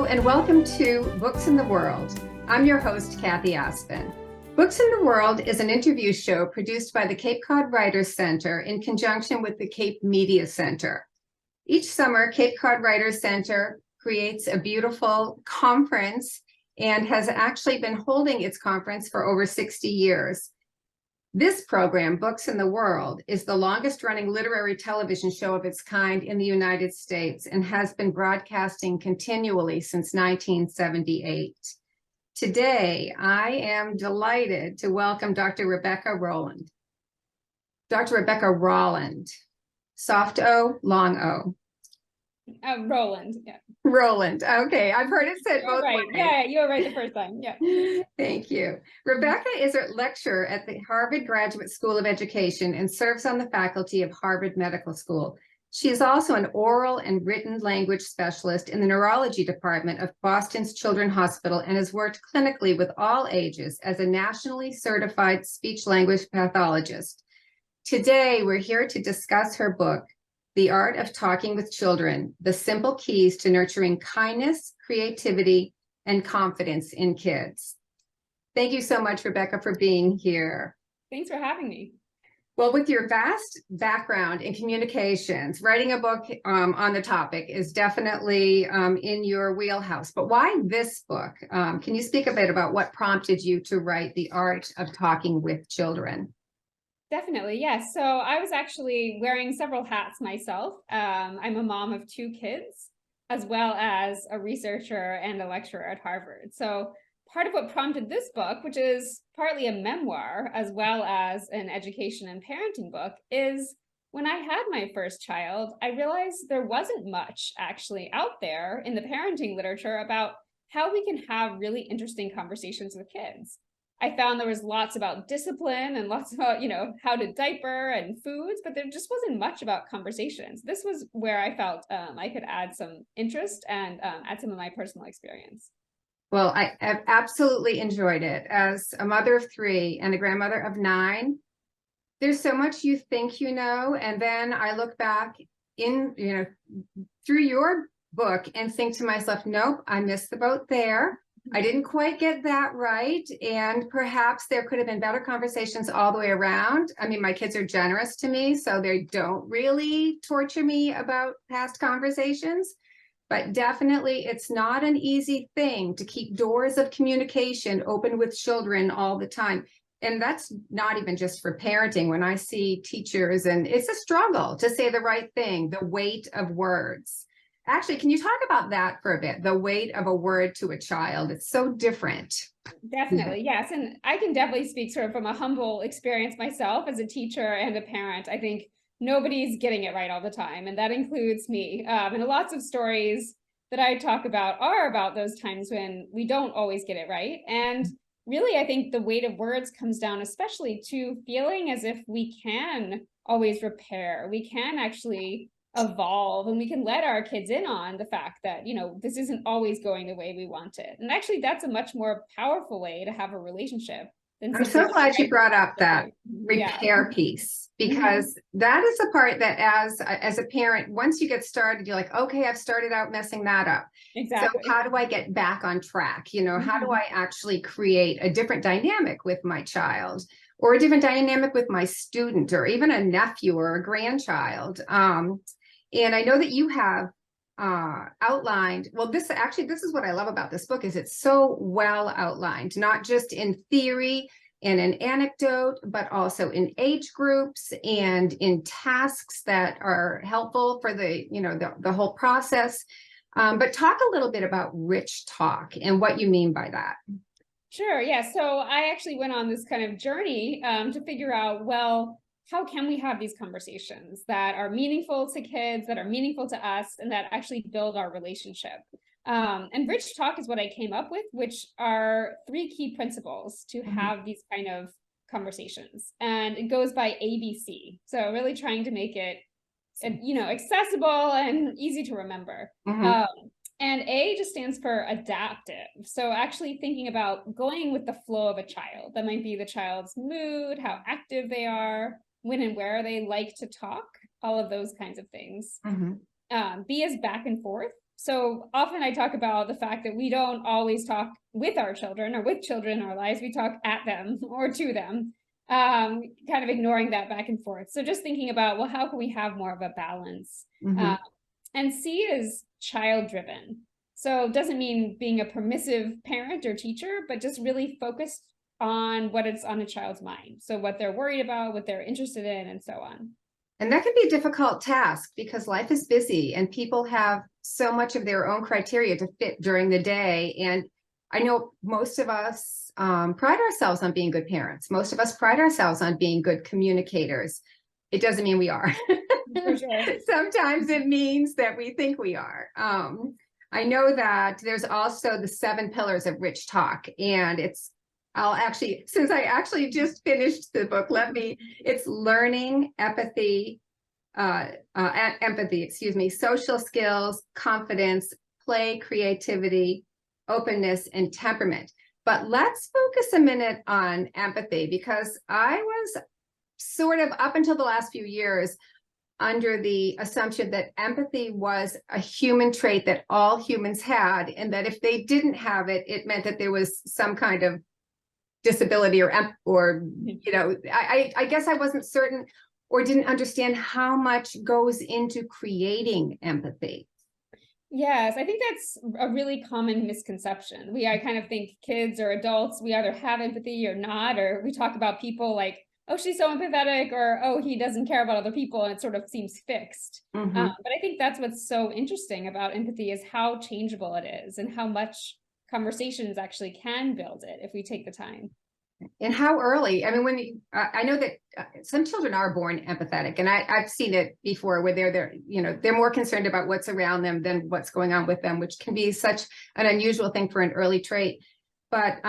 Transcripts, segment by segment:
and welcome to Books in the World. I'm your host, Kathy Aspden. Books in the World is an interview show produced by the Cape Cod Writers Center in conjunction with the Cape Media Center. Each summer, Cape Cod Writers Center creates a beautiful conference and has actually been holding its conference for over 60 years. This program, Books in the World, is the longest-running literary television show of its kind in the United States and has been broadcasting continually since 1978. Today, I am delighted to welcome Dr. Rebecca Rolland. Dr. Rebecca Rolland, soft O, long O. Rolland, yeah. Rolland, okay. I've heard it said both right. ways. Yeah, you were right the first time, yeah. Thank you. Rebecca is a lecturer at the Harvard Graduate School of Education and serves on the faculty of Harvard Medical School. She is also an oral and written language specialist in the neurology department of Boston's Children's Hospital and has worked clinically with all ages as a nationally certified speech-language pathologist. Today, we're here to discuss her book, The Art of Talking with Children, The Simple Keys to Nurturing Kindness, Creativity, and Confidence in Kids. Thank you so much, Rebecca, for being here. Thanks for having me. Well, with your vast background in communications, writing a book on the topic is definitely in your wheelhouse. But why this book? Can you speak a bit about what prompted you to write The Art of Talking with Children? Definitely, yes. So I was actually wearing several hats myself. I'm a mom of 2 kids, as well as a researcher and a lecturer at Harvard. So part of what prompted this book, which is partly a memoir, as well as an education and parenting book, is when I had my first child, I realized there wasn't much actually out there in the parenting literature about how we can have really interesting conversations with kids. I found there was lots about discipline and lots about, how to diaper and foods, but there just wasn't much about conversations. This was where I felt I could add some interest and add some of my personal experience. Well, I have absolutely enjoyed it. As a mother of 3 and a grandmother of 9, there's so much you think you know, and then I look back through your book and think to myself, nope, I missed the boat there. I didn't quite get that right. And perhaps there could have been better conversations all the way around. I mean, my kids are generous to me, so they don't really torture me about past conversations. But definitely, it's not an easy thing to keep doors of communication open with children all the time. And that's not even just for parenting. When I see teachers, and it's a struggle to say the right thing, the weight of words. Actually, can you talk about that for a bit? The weight of a word to a child. It's so different. Definitely, yes. And I can definitely speak sort of from a humble experience myself as a teacher and a parent. I think nobody's getting it right all the time, and that includes me. And lots of stories that I talk about are about those times when we don't always get it right. And really, I think the weight of words comes down especially to feeling as if we can always repair. We can actually evolve, and we can let our kids in on the fact that, this isn't always going the way we want it. And actually, that's a much more powerful way to have a relationship than I'm so glad you brought up that repair piece, because that is the part that as a parent, once you get started, you're like, okay, I've started out messing that up. Exactly. So how do I get back on track? How do I actually create a different dynamic with my child, or a different dynamic with my student, or even a nephew or a grandchild? And I know that you have outlined, well, this is what I love about this book, is it's so well outlined, not just in theory and an anecdote, but also in age groups and in tasks that are helpful for the whole process. But talk a little bit about rich talk and what you mean by that. Sure, yeah. So I actually went on this kind of journey to figure out, well, how can we have these conversations that are meaningful to kids, that are meaningful to us, and that actually build our relationship? And rich talk is what I came up with, which are 3 key principles to have these kind of conversations. And it goes by ABC. So really trying to make it, accessible and easy to remember. And A just stands for adaptive. So actually thinking about going with the flow of a child. That might be the child's mood, how active they are, when and where they like to talk, all of those kinds of things. B is back and forth. So often I talk about the fact that we don't always talk with our children or with children in our lives. We talk at them or to them, kind of ignoring that back and forth. So just thinking about, well, how can we have more of a balance? Mhm. And C is child driven. So it doesn't mean being a permissive parent or teacher, but just really focused on what is on a child's mind. So what they're worried about, what they're interested in, and so on. And that can be a difficult task because life is busy and people have so much of their own criteria to fit during the day. And I know most of us pride ourselves on being good parents. Most of us pride ourselves on being good communicators. It doesn't mean we are. For sure. Sometimes it means that we think we are. I know that there's also the 7 pillars of rich talk, and since I actually just finished the book, it's learning, empathy, social skills, confidence, play, creativity, openness, and temperament. But let's focus a minute on empathy, because I was sort of, up until the last few years, under the assumption that empathy was a human trait that all humans had, and that if they didn't have it, it meant that there was some kind of disability or I guess I wasn't certain or didn't understand how much goes into creating empathy. Yes, I think that's a really common misconception. I kind of think kids or adults, we either have empathy or not, or we talk about people like, oh, she's so empathetic, or oh, he doesn't care about other people, and it sort of seems fixed. Mm-hmm. But I think that's what's so interesting about empathy, is how changeable it is and how much conversations actually can build it if we take the time. And how early? I mean, I know that some children are born empathetic, and I've seen it before where they're more concerned about what's around them than what's going on with them, which can be such an unusual thing for an early trait. But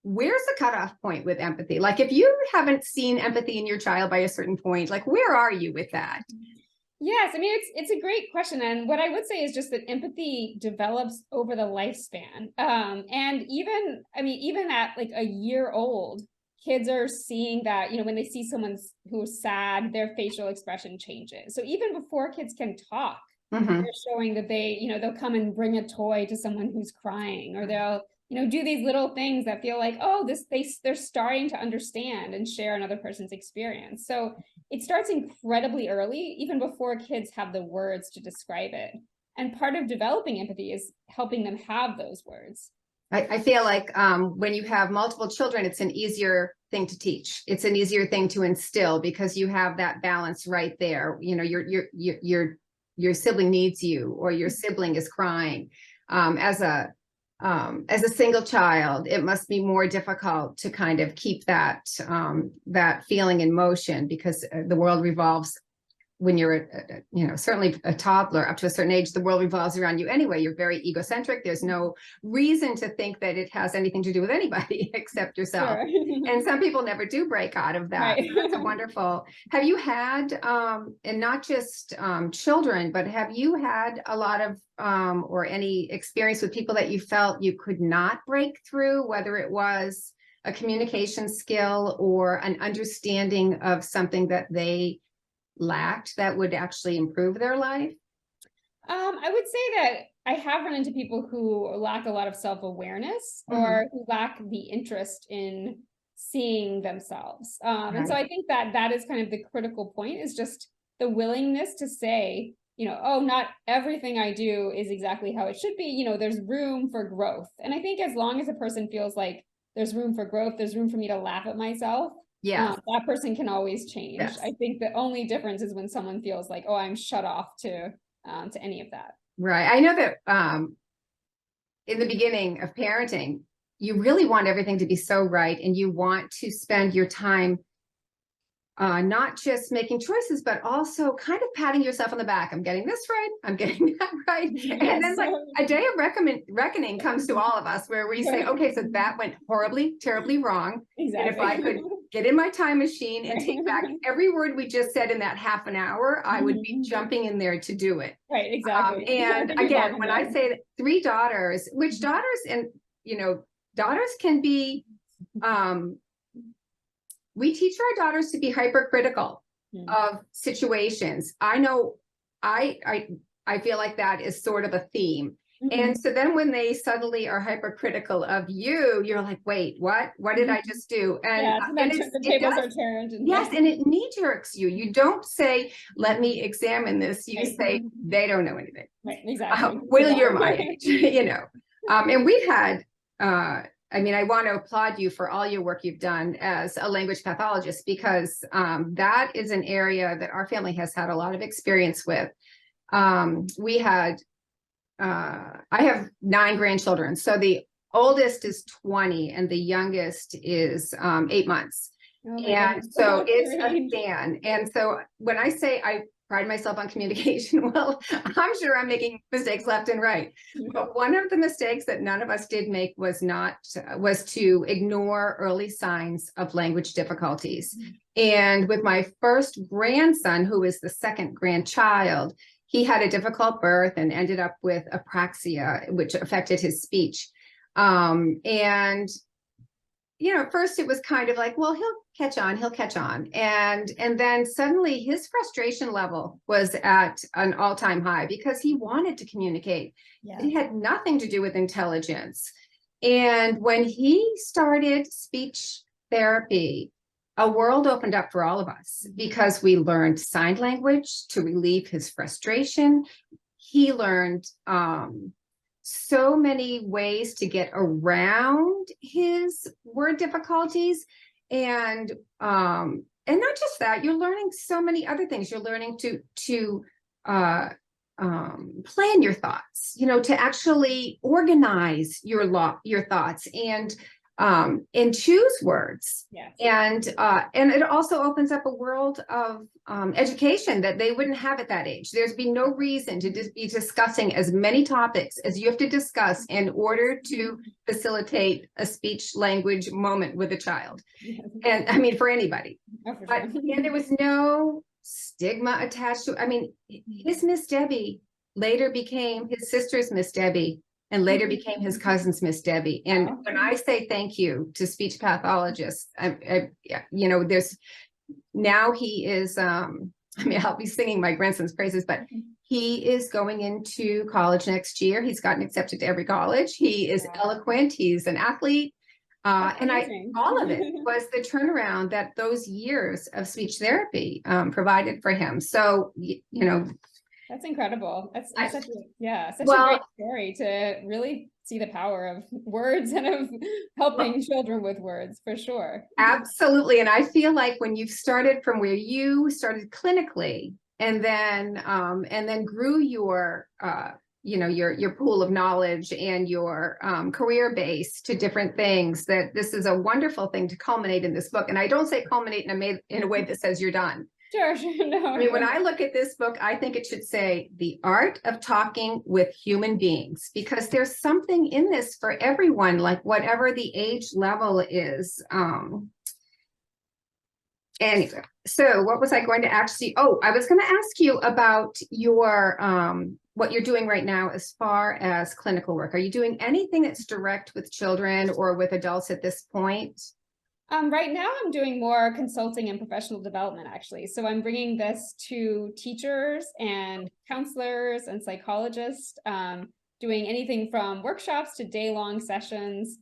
where's the cutoff point with empathy? Like, if you haven't seen empathy in your child by a certain point, like, where are you with that? Yes, I mean, it's a great question. And what I would say is just that empathy develops over the lifespan. And even at like a year old, kids are seeing that, when they see someone who's sad, their facial expression changes. So even before kids can talk, Mm-hmm. they're showing that they'll come and bring a toy to someone who's crying, or they'll, do these little things that feel like, oh, they're starting to understand and share another person's experience. So it starts incredibly early, even before kids have the words to describe it. And part of developing empathy is helping them have those words. I feel like when you have multiple children, it's an easier thing to teach. It's an easier thing to instill, because you have that balance right there. Your sibling needs you, or your sibling is crying. As a single child, it must be more difficult to kind of keep that feeling in motion, because the world revolves. When you're certainly a toddler up to a certain age, the world revolves around you anyway. You're very egocentric. There's no reason to think that it has anything to do with anybody except yourself. Sure. And some people never do break out of that. Right. That's wonderful. Have you had, and not just children, but have you had a lot of or any experience with people that you felt you could not break through, whether it was a communication skill or an understanding of something that they lacked that would actually improve their life? I would say that I have run into people who lack a lot of self-awareness, or who lack the interest in seeing themselves. And so I think that is kind of the critical point, is just the willingness to say, oh, not everything I do is exactly how it should be. There's room for growth. And I think as long as a person feels like there's room for growth, there's room for me to laugh at myself, that person can always change. Yes. I think the only difference is when someone feels like, oh, I'm shut off to any of that. Right. I know that in the beginning of parenting, you really want everything to be so right, and you want to spend your time not just making choices, but also kind of patting yourself on the back. I'm getting this right. I'm getting that right. Yes. And then like a day of reckoning comes to all of us, where we say, okay, so that went horribly, terribly wrong. Exactly. And if I could get in my time machine and take back every word we just said in that half an hour, I would be jumping in there to do it. Right, exactly. And again, when I say that 3 daughters, which daughters and, daughters can be, we teach our daughters to be hypercritical of situations. I know I feel like that is sort of a theme. Mhm. And so then when they suddenly are hypercritical of you, you're like, wait, what? What did I just do? Yeah, so then the tables are turned. And yes, and it knee jerks you. You don't say, let me examine this. You say, they don't know anything. Right, exactly. Well, you're my age, you know. And we've had, I mean, I want to applaud you for all your work you've done as a language pathologist, because that is an area that our family has had a lot of experience with. We had, I have 9 grandchildren. So the oldest is 20 and the youngest is 8 months. Oh my And goodness. so it's a span. And so when I say I pride myself on communication, well, I'm sure I'm making mistakes left and right. But one of the mistakes that none of us did make was to ignore early signs of language difficulties. And with my first grandson, who is the second grandchild, he had a difficult birth and ended up with apraxia, which affected his speech. And you know, at first it was kind of like, well, he'll catch on. And then suddenly his frustration level was at an all-time high because he wanted to communicate. Yeah. It had nothing to do with intelligence. And when he started speech therapy, a world opened up for all of us because we learned sign language to relieve his frustration. He learned so many ways to get around his word difficulties, and not just that, you're learning so many other things. You're learning to plan your thoughts, you know, to actually organize your thoughts and choose words. Yes. And it also opens up a world of education that they wouldn't have at that age. There's been no reason to just be discussing as many topics as you have to discuss in order to facilitate a speech language moment with a child. And I mean, for anybody. Oh, for sure. And there was no stigma attached to, I mean, his Miss Debbie later became his sister's Miss Debbie, and later became his cousin's Miss Debbie. And when I say thank you to speech pathologists, you know, now he is, I mean, I'll be singing my grandson's praises, but he is going into college next year. He's gotten accepted to every college. He is eloquent. He's an athlete. And all of it was the turnaround that those years of speech therapy provided for him. So, you know, that's incredible. That's such a well, great story to really see the power of words and of helping children with words, for sure. Absolutely. And I feel like when you've started from where you started clinically and then grew your you know, your pool of knowledge and your career base to different things, that this is a wonderful thing to culminate in this book. And I don't say culminate in a way that says you're done. Sure. No, I mean, when I look at this book, I think it should say the art of talking with human beings, because there's something in this for everyone, like whatever the age level is. Anyway, so what was I going to actually, I was going to ask you about your, what you're doing right now as far as clinical work. Are you doing anything that's direct with children or with adults at this point? Right now I'm doing more consulting and professional development, actually. So I'm bringing this to teachers and counselors and psychologists, doing anything from workshops to day-long sessions,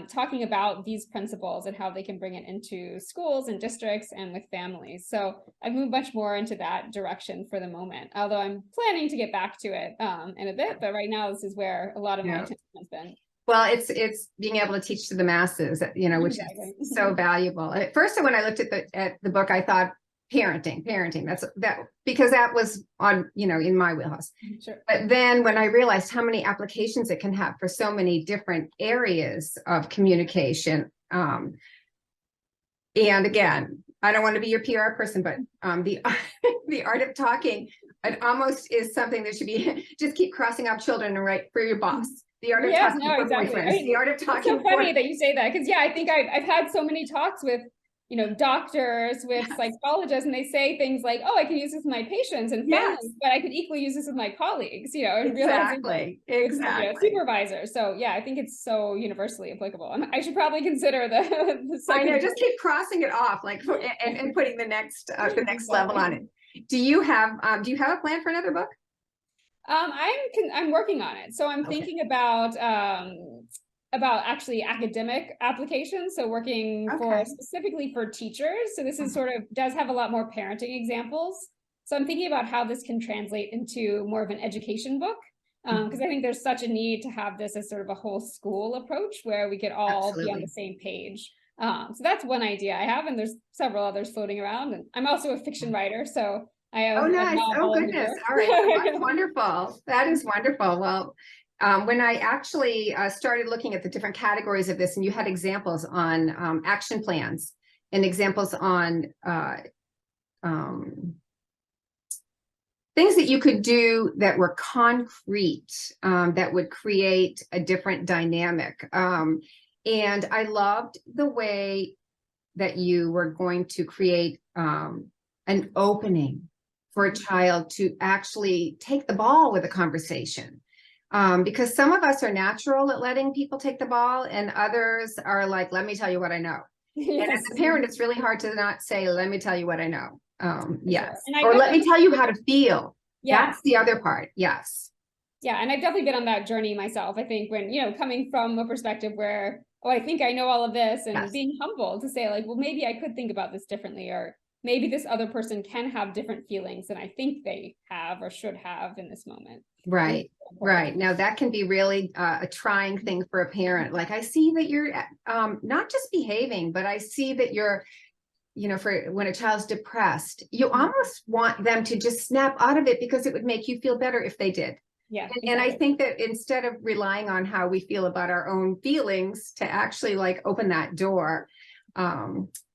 talking about these principles and how they can bring it into schools and districts and with families. So I've moved much more into that direction for the moment, although I'm planning to get back to it in a bit. But right now, this is where a lot of my attention has been. Well, it's being able to teach to the masses, you know, which is so valuable. At first, when I looked at the book, I thought parenting, because that was on, you know, in my wheelhouse. Sure. But then when I realized how many applications it can have for so many different areas of communication, and again, I don't want to be your PR person, but the art of talking, it almost is something that should be just keep crossing out children and write for your boss. The art of talking for boyfriends. I mean, the art of talking. It's so funny that you say that, because I think I've had so many talks with, you know, doctors, with psychologists, and they say things like, "Oh, I can use this with my patients and families, but I could equally use this with my colleagues." You know, and exactly. You know, supervisors. So I think it's so universally applicable. And I should probably consider the I know, just keep crossing it off, like, and putting the next level on it. Do you have a plan for another book? I'm working on it. So I'm Okay. thinking about actually academic applications. So working for Okay. specifically for teachers. So this is sort of does have a lot more parenting examples. So I'm thinking about how this can translate into more of an education book. Because I think there's such a need to have this as sort of a whole school approach where we could all be on the Absolutely. same page. So that's one idea I have, and there's several others floating around. And I'm also a fiction writer, so I have Oh, a nice. Oh, novel in the goodness. All right. Well, that's works. wonderful. That is wonderful. Well, when I actually started looking at the different categories of this, and you had examples on action plans and examples on things that you could do that were concrete, that would create a different dynamic. And I loved the way that you were going to create an opening for a child to actually take the ball with a conversation. Because some of us are natural at letting people take the ball, and others are like, let me tell you what I know. And as a parent, it's really hard to not say, let me tell you what I know. Yes. Sure. Or let me tell you how to feel. Yes. That's the other part. Yes. Yeah. And I've definitely been on that journey myself. I think when, coming from a perspective where, oh, I think I know all of this, and Yes. being humble to say like, well, maybe I could think about this differently, or maybe this other person can have different feelings than I think they have or should have in this moment. Right. Right. Now that can be really a trying thing for a parent. Like, I see that you're not just behaving, but I see that you're, for when a child's depressed, you almost want them to just snap out of it because it would make you feel better if they did. Yeah. And I think that instead of relying on how we feel about our own feelings, to actually like open that door.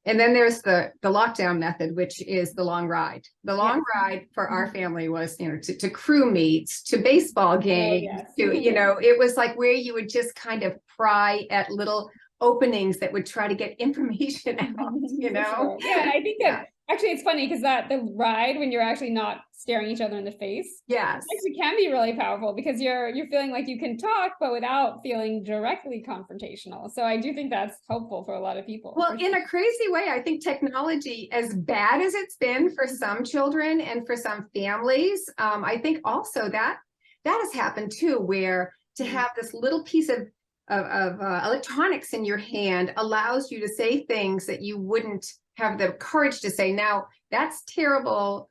And then there's the lockdown method, which is the long ride. The long ride for our family was, to crew meets, to baseball games, it was like where you would just kind of pry at little openings that would try to get information out, Sure. Yeah, and I think that actually it's funny because that the ride, when you're actually not staring each other in the face, yes, actually can be really powerful because you're feeling like you can talk, but without feeling directly confrontational. So I do think that's helpful for a lot of people. Well, in a crazy way, I think technology, as bad as it's been for some children and for some families, I think also that has happened too, where to have this little piece of electronics in your hand allows you to say things that you wouldn't have the courage to say. Now, that's terrible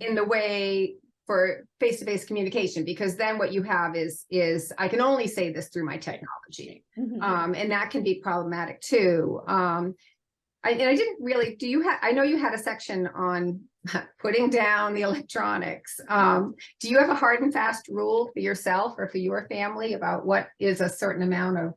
in the way for face-to-face communication, because then what you have is I can only say this through my technology. And that can be problematic too. I didn't really, I know you had a section on putting down the electronics. Do you have a hard and fast rule for yourself or for your family about what is a certain amount of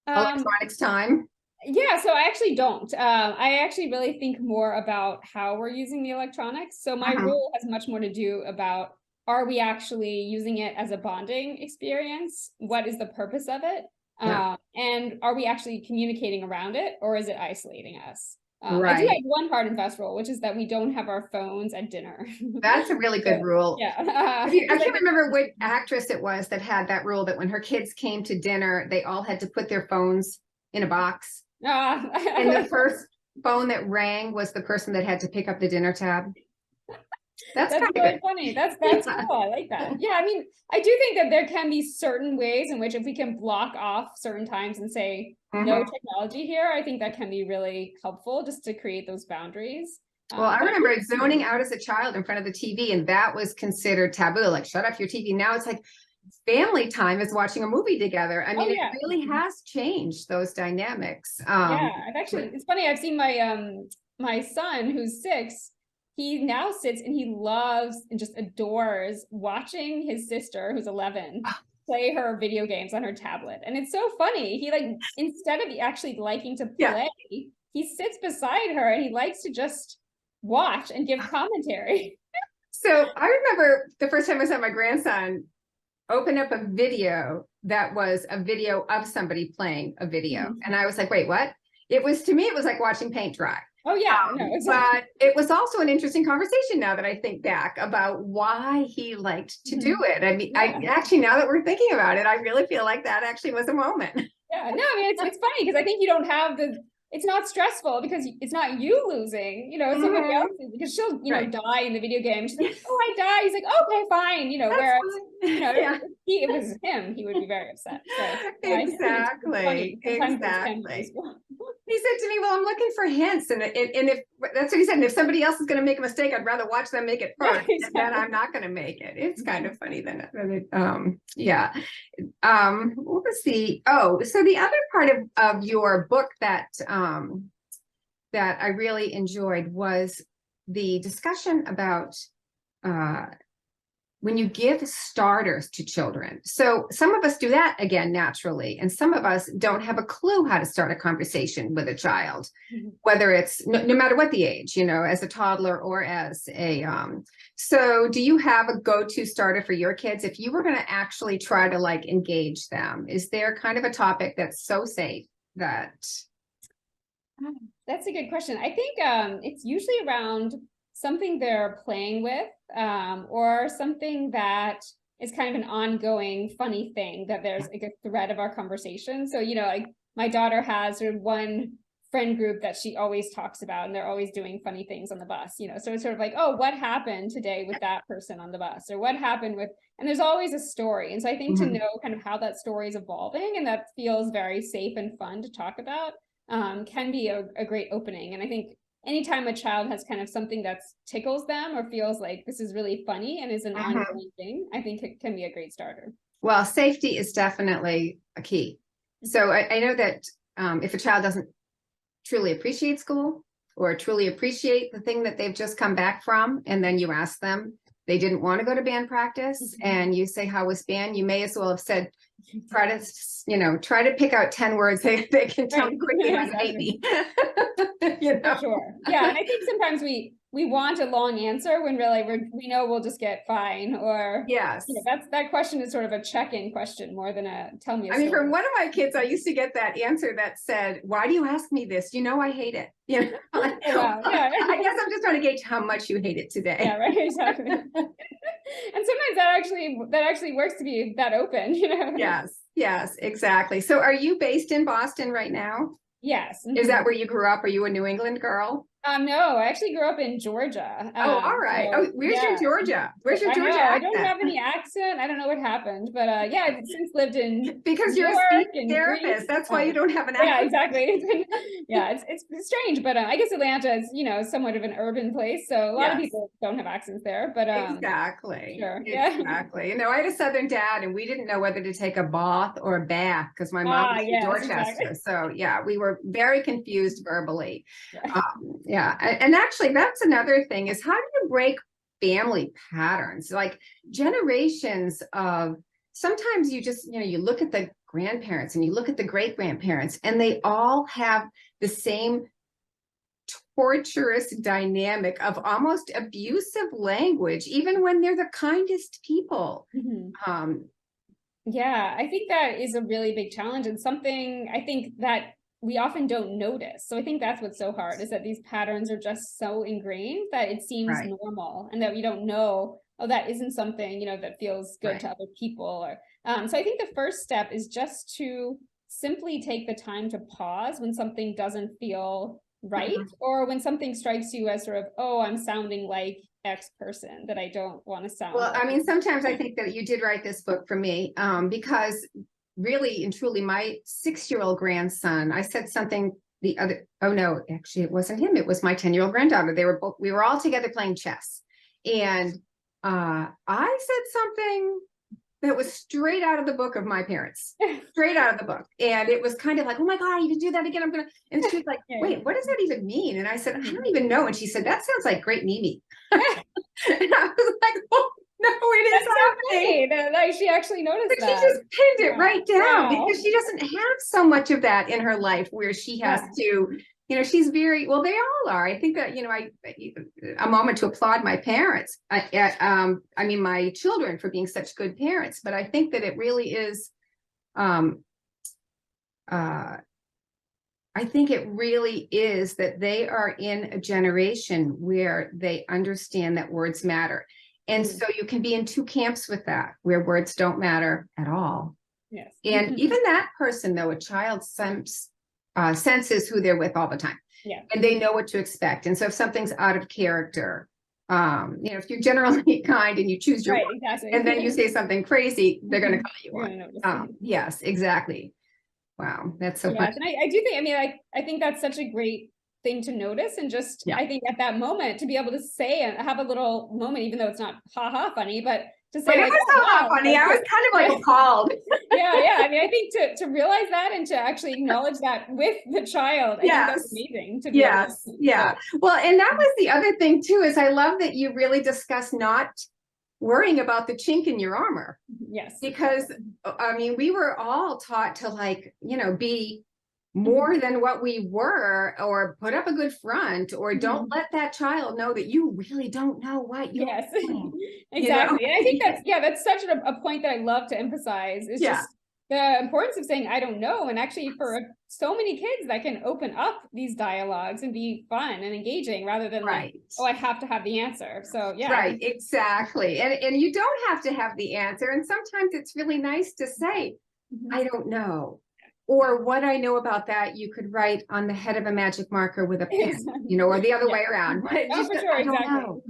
electronics time? Yeah, so I actually don't. I actually really think more about how we're using the electronics. So my rule has much more to do about, are we actually using it as a bonding experience? What is the purpose of it? And are we actually communicating around it, or is it isolating us? I do have one hard and fast rule, which is that we don't have our phones at dinner. That's a really good rule. Yeah. I can't remember what actress it was that had that rule, that when her kids came to dinner, they all had to put their phones in a box. And the first phone that rang was the person that had to pick up the dinner tab. That's really funny. That's cool. I like that. Yeah, I mean, I do think that there can be certain ways in which, if we can block off certain times and say no technology here, I think that can be really helpful just to create those boundaries. Well, I remember zoning out as a child in front of the TV, and that was considered taboo, like shut off your TV. Now it's like family time is watching a movie together. I mean, it really has changed those dynamics. It's funny. I've seen my my son, who's 6. He now sits and he loves and just adores watching his sister, who's 11, play her video games on her tablet. And it's so funny. He, like, instead of actually liking to play, he sits beside her and he likes to just watch and give commentary. So I remember the first time I saw my grandson open up a video that was a video of somebody playing a video. And I was like, wait, what? To me, it was like watching paint dry. Oh, yeah. No, exactly. But it was also an interesting conversation now that I think back about why he liked to do it. I mean, I actually, now that we're thinking about it, I really feel like that actually was a moment. Yeah, no, I mean, it's funny because I think you don't have it's not stressful because it's not you losing, it's somebody else, because she'll, Right. die in the video game. She's like, oh, I die. He's like, okay, fine. That's Whereas, fine. Yeah. if it was him, he would be very upset. So Exactly. it's funny. Sometimes it's Exactly. well. He said to me, well, I'm looking for hints. And if that's what he said, and if somebody else is going to make a mistake, I'd rather watch them make it first. Exactly. And then I'm not going to make it. It's kind of funny then. Yeah. What was so the other part of your book that I really enjoyed was the discussion about when you give starters to children. So some of us do that again naturally, and some of us don't have a clue how to start a conversation with a child, whether it's no matter what the age, as a toddler or as a so do you have a go-to starter for your kids if you were going to actually try to like engage them? Is there kind of a topic that's so safe that That's a good question. I think it's usually around something they're playing with, or something that is kind of an ongoing funny thing that there's like a thread of our conversation. So, like my daughter has sort of one friend group that she always talks about, and they're always doing funny things on the bus, so it's sort of like, oh, what happened today with that person on the bus, or what happened with, and there's always a story. And so I think to know kind of how that story is evolving, and that feels very safe and fun to talk about, can be a great opening. And I think anytime a child has kind of something that tickles them or feels like this is really funny and is an ongoing thing, I think it can be a great starter. Well, safety is definitely a key. So I know that if a child doesn't truly appreciate school or truly appreciate the thing that they've just come back from, and then you ask them, they didn't want to go to band practice, and you say, how was band? You may as well have said, try to pick out 10 words they can tell me quickly how to hate me. For sure. Yeah. And I think sometimes we want a long answer when really we know we'll just get fine, or yes, that question is sort of a check-in question more than a tell me a story. from one of my kids, I used to get that answer that said, why do you ask me this? I hate it. Like, oh, wow. Yeah. I guess I'm just trying to gauge how much you hate it today. Yeah, right. Exactly. And sometimes that actually works to be that open, Yes, exactly. So are you based in Boston right now? Yes. Is that where you grew up? Are you a New England girl? No, I actually grew up in Georgia. All right. So, where's your Georgia? Where's your Georgia accent? I don't have any accent. I don't know what happened, but yeah, I've since lived in because you're a speech therapist. That's why you don't have an accent. Yeah, exactly. It's strange, but I guess Atlanta is somewhat of an urban place, so a lot of people don't have accents there. But exactly, sure. Exactly. I had a Southern dad, and we didn't know whether to take a bath or a bath because my mom was in Dorchester. Exactly. So yeah, we were very confused verbally. Yeah. And actually, that's another thing is how do you break family patterns? Like generations of, sometimes you just, you look at the grandparents and you look at the great grandparents, and they all have the same torturous dynamic of almost abusive language, even when they're the kindest people. Yeah, I think that is a really big challenge, and something I think that we often don't notice. So I think that's what's so hard, is that these patterns are just so ingrained that it seems normal, and that we don't know, oh, that isn't something, that feels good to other people. Or so I think the first step is just to simply take the time to pause when something doesn't feel right, or when something strikes you as sort of, oh, I'm sounding like X person that I don't want to sound like. I mean, sometimes I think that you did write this book for me, because really and truly, my 6-year-old grandson, I said something actually it wasn't him, it was my 10-year-old granddaughter. We were all together playing chess, and I said something that was straight out of the book of my parents, straight out of the book. And it was kind of like, oh my God, you can do that again. And she was like, wait, what does that even mean? And I said, I don't even know. And she said, that sounds like great Mimi. And I was like, oh, no, it is happening. So like she actually noticed that. She just pinned it right down because she doesn't have so much of that in her life where she has to, she's very, well, they all are. I think that, a moment to applaud my parents. My children for being such good parents, but I think that it really is, I think it really is that they are in a generation where they understand that words matter. And so you can be in two camps with that, where words don't matter at all. Yes. And even that person, though, a child senses who they're with all the time. Yeah. And they know what to expect. And so if something's out of character, if you're generally kind and you choose your Right, word, exactly. and then you say something crazy, they're going to call you You're gonna on. notice. Yes, exactly. Wow, that's so Yes, funny. and I do think, I mean, I think that's such a great thing to notice, and just Yeah. I think at that moment to be able to say and have a little moment, even though it's not haha funny, but to say But it like, was oh, so wow, funny. like, I was kind of like appalled. yeah. I mean, I think to realize that and to actually acknowledge that with the child, I think that's amazing to be able to. Yeah. Well, and that was the other thing too, is I love that you really discuss not worrying about the chink in your armor. Yes. Because I mean, we were all taught to be more than what we were, or put up a good front, or don't let that child know that you really don't know what you're doing. Exactly. And I think that's such a point that I love to emphasize, is just the importance of saying I don't know. And actually for so many kids, that can open up these dialogues and be fun and engaging, rather than like, oh, I have to have the answer. So yeah. Right, exactly. And you don't have to have the answer. And sometimes it's really nice to say, I don't know. Or what I know about that, you could write on the head of a magic marker with a pen, or the other way around. Oh, for sure, exactly.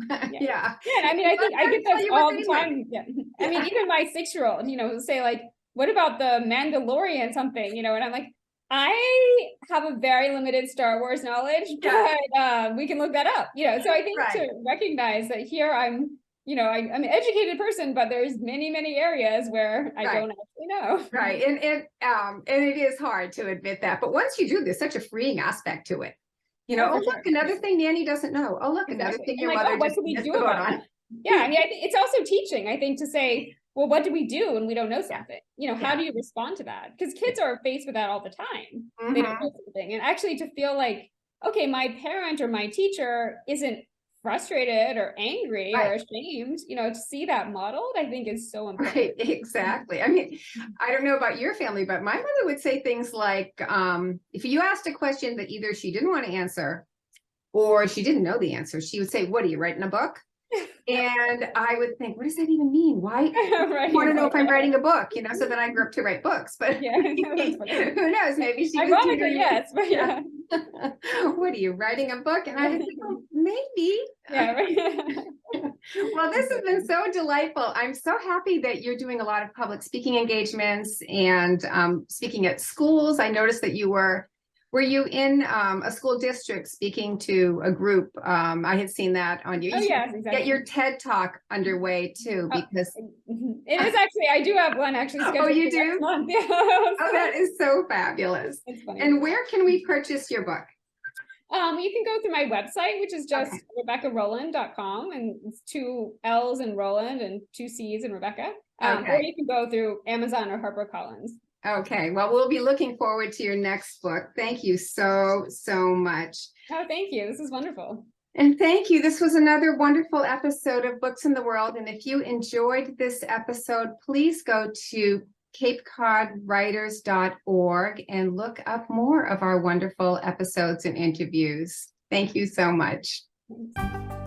Yeah. I mean, I think I get this all the time. Yeah. I mean, even my 6-year-old, say like, what about the Mandalorian something, and I'm like, I have a very limited Star Wars knowledge, but we can look that up, so I think to recognize that here I'm an educated person, but there's many, many areas where I don't actually know. Right. And it is hard to admit that. But once you do, there's such a freeing aspect to it. Oh, look, another thing Nanny doesn't know. Oh, look, another thing your mother what just can we missed do the boat about on. it? Yeah, I mean, I think it's also teaching, I think, to say, well, what do we do when we don't know something? How do you respond to that? Because kids are faced with that all the time. They don't know something. And actually to feel like, okay, my parent or my teacher isn't frustrated or angry or ashamed, to see that modeled, I think is so important. Right, exactly. I mean, I don't know about your family, but my mother would say things like, if you asked a question that either she didn't want to answer or she didn't know the answer, she would say, what are you writing a book? And I would think, what does that even mean? Why I want to know if I'm writing a book, so that I grew up to write books, but who knows, maybe she ironically, yes, but what are you writing a book? And I would think, oh, maybe. Well, this has been so delightful. I'm so happy that you're doing a lot of public speaking engagements and speaking at schools. I noticed that you were you in a school district speaking to a group? I had seen that on you. Oh, yes, exactly. Get your TED Talk underway too, because it is actually, I do have one actually scheduled. Oh, you do? Next month. Yeah. Oh, that is so fabulous. It's funny. And where can we purchase your book? You can go through my website, which is just RebeccaRolland.com, and it's 2 L's in Rolland and 2 C's in Rebecca. Or you can go through Amazon or HarperCollins. Okay, well, we'll be looking forward to your next book. Thank you so much. Oh, thank you. This is wonderful. And thank you. This was another wonderful episode of Books in the World. And if you enjoyed this episode, please go to capecodwriters.org and look up more of our wonderful episodes and interviews. Thank you so much. Thanks.